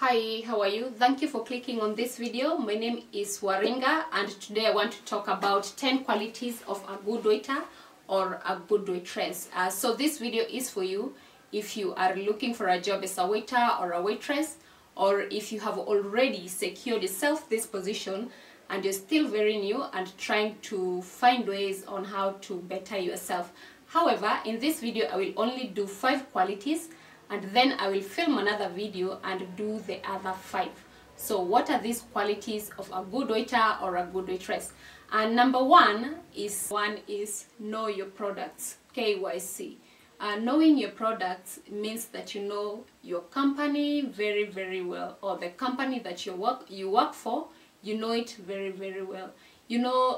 Hi, how are you? Thank you for clicking on this video. My name is Waringa and today I want to talk about 10 qualities of a good waiter or a good waitress. So this video is for you if you are looking for a job as a waiter or a waitress, or if you have already secured yourself this position and you're still very new and trying to find ways on how to better yourself. However, in this video I will only do 5 qualities and then I will film another video and do the other 5. So what are these qualities of a good waiter or a good waitress? And number one is know your products, KYC. Knowing your products means that you know your company very, very well, or the company that you work for, you know it very, very well. You know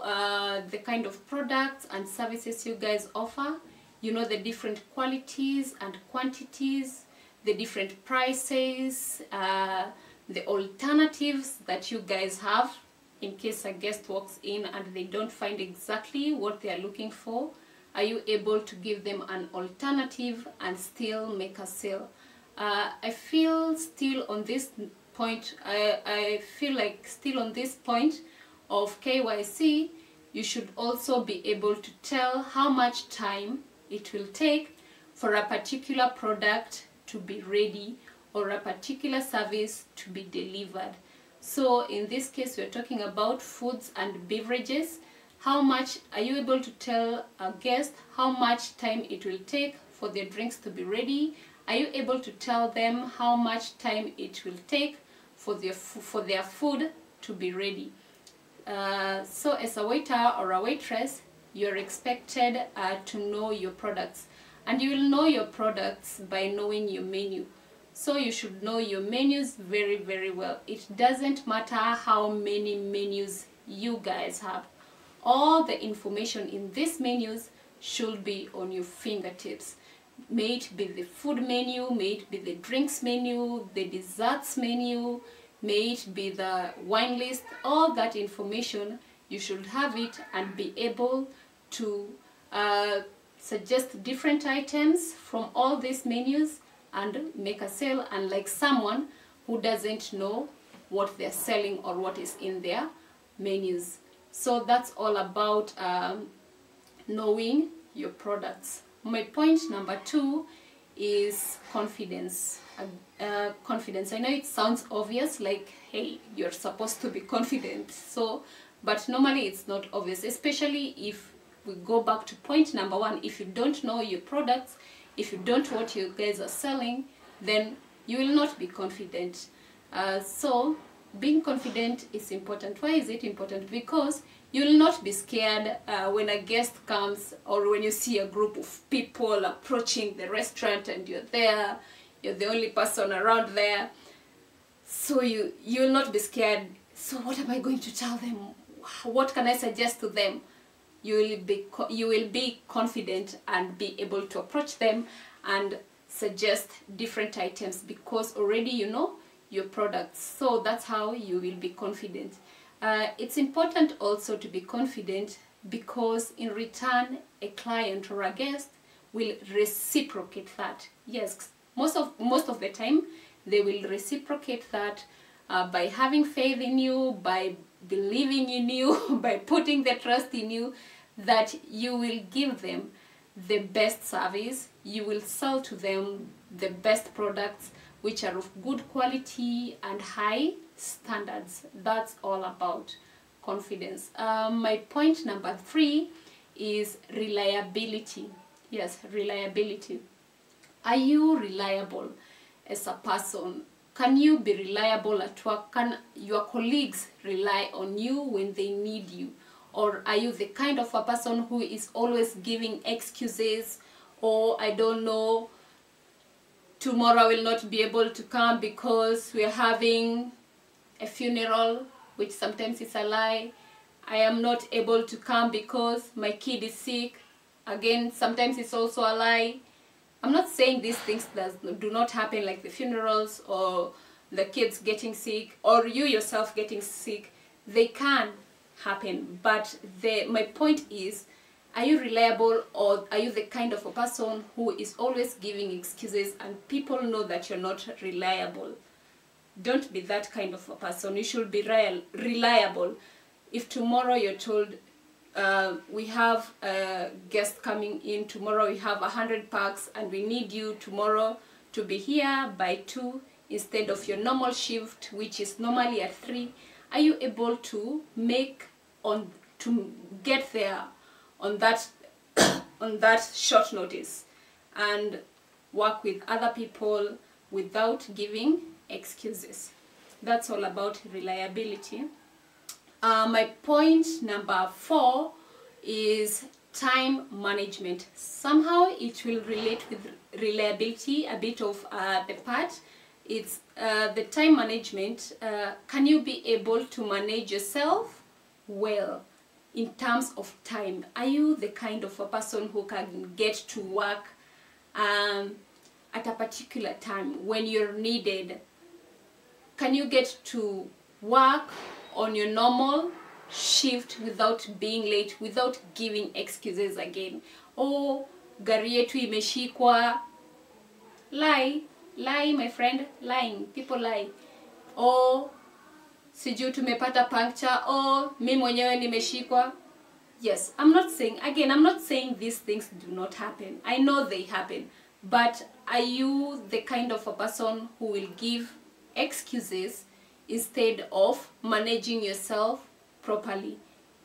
the kind of products and services you guys offer. You know the different qualities and quantities, the different prices, the alternatives that you guys have in case a guest walks in and they don't find exactly what they are looking for. Are you able to give them an alternative and still make a sale? I feel still on this point, I feel like still on this point of KYC, you should also be able to tell how much time it will take for a particular product to be ready or a particular service to be delivered. So in this case we're talking about foods and beverages. How much are you able to tell a guest how much time it will take for their drinks to be ready? Are you able to tell them how much time it will take for their food to be ready? So as a waiter or a waitress, you're expected to know your products, and you will know your products by knowing your menu. So you should know your menus very, very well. It doesn't matter how many menus you guys have. All the information in these menus should be on your fingertips. May it be the food menu, may it be the drinks menu, the desserts menu, may it be the wine list. All that information, you should have it and be able to suggest different items from all these menus and make a sale, unlike someone who doesn't know what they're selling or what is in their menus. So that's all about knowing your products. My point number 2 is confidence. Confidence. I know it sounds obvious, like, hey, you're supposed to be confident. But normally it's not obvious, especially if we go back to point number 1. If you don't know your products, if you don't know what you guys are selling, then you will not be confident. So being confident is important. Why is it important? Because you will not be scared when a guest comes, or when you see a group of people approaching the restaurant and you're there, you're the only person around there. So you will not be scared. So what am I going to tell them? What can I suggest to them? You will be confident and be able to approach them and suggest different items because already you know your products. So that's how you will be confident. It's important also to be confident because in return a client or a guest will reciprocate that. Yes, most of the time they will reciprocate that by having faith in you, by believing in you, by putting the trust in you, that you will give them the best service, you will sell to them the best products which are of good quality and high standards. That's all about confidence. My point number 3 is reliability. Yes, reliability. Are you reliable as a person? Can you be reliable at work? Can your colleagues rely on you when they need you? Or are you the kind of a person who is always giving excuses, or I don't know, tomorrow I will not be able to come because we are having a funeral, which sometimes is a lie. I am not able to come because my kid is sick. Again, sometimes it's also a lie. I'm not saying these things do not happen, like the funerals or the kids getting sick or you yourself getting sick. They can happen, but my point is, are you reliable, or are you the kind of a person who is always giving excuses and people know that you're not reliable? Don't be that kind of a person. You should be reliable. If tomorrow you're told, we have a guest coming in tomorrow, we have 100 packs and we need you tomorrow to be here by 2 instead of your normal shift, which is normally at 3, are you able to get there on that on that short notice and work with other people without giving excuses? That's all about reliability. My point number 4 is time management. Somehow it will relate with reliability, a bit of the part. It's the time management. Can you be able to manage yourself well in terms of time? Are you the kind of a person who can get to work at a particular time when you're needed? Can you get to work on your normal shift without being late, without giving excuses again? Oh, gari yetu imeshikwa. Lie, my friend, lying. People lie. Oh, sijui tumepata puncture. Oh, mimi mwenyewe nimeshikwa. Yes, I'm not saying these things do not happen. I know they happen. But are you the kind of a person who will give excuses instead of managing yourself properly,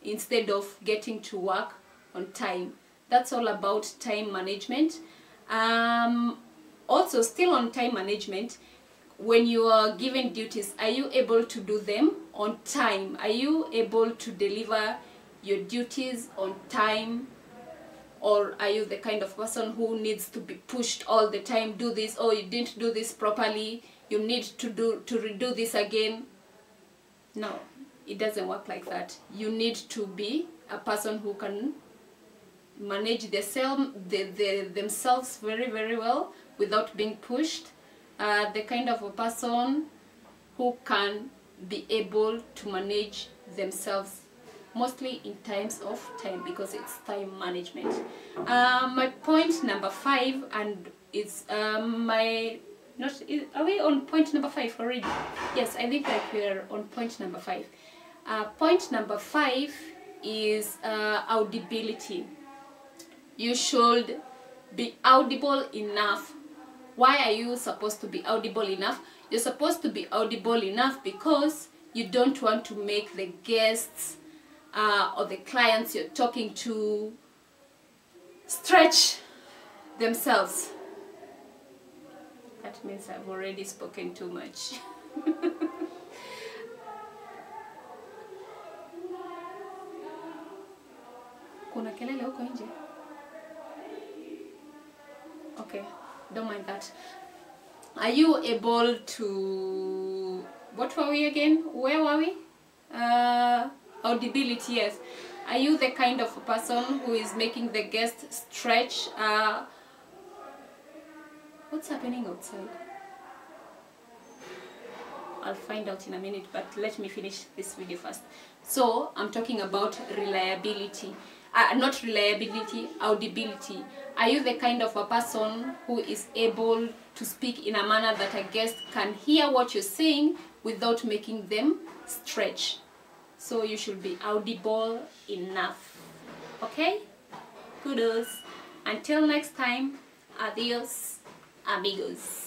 instead of getting to work on time? That's all about time management. Also, still on time management, when you are given duties, are you able to do them on time? Are you able to deliver your duties on time? Or are you the kind of person who needs to be pushed all the time? Do this, oh, you didn't do this properly, you need to redo this again. No, it doesn't work like that. You need to be a person who can manage themselves very, very well without being pushed. The kind of a person who can be able to manage themselves mostly in times of time, because it's time management. My point number 5, and it's are we on point number 5 already? Yes, I think like we're on point number 5. Point number 5 is audibility. You should be audible enough. Why are you supposed to be audible enough? You're supposed to be audible enough because you don't want to make the guests or the clients you're talking to stretch themselves. That means I've already spoken too much. Kuna kelele huko nje? Okay, don't mind that. Are you able to... What were we again? Where were we? Audibility, yes. Are you the kind of person who is making the guest stretch? What's happening outside? I'll find out in a minute, but let me finish this video first. So, I'm talking about reliability. Not reliability, audibility. Are you the kind of a person who is able to speak in a manner that a guest can hear what you're saying without making them stretch? So you should be audible enough. Okay? Kudos. Until next time, adios, amigos.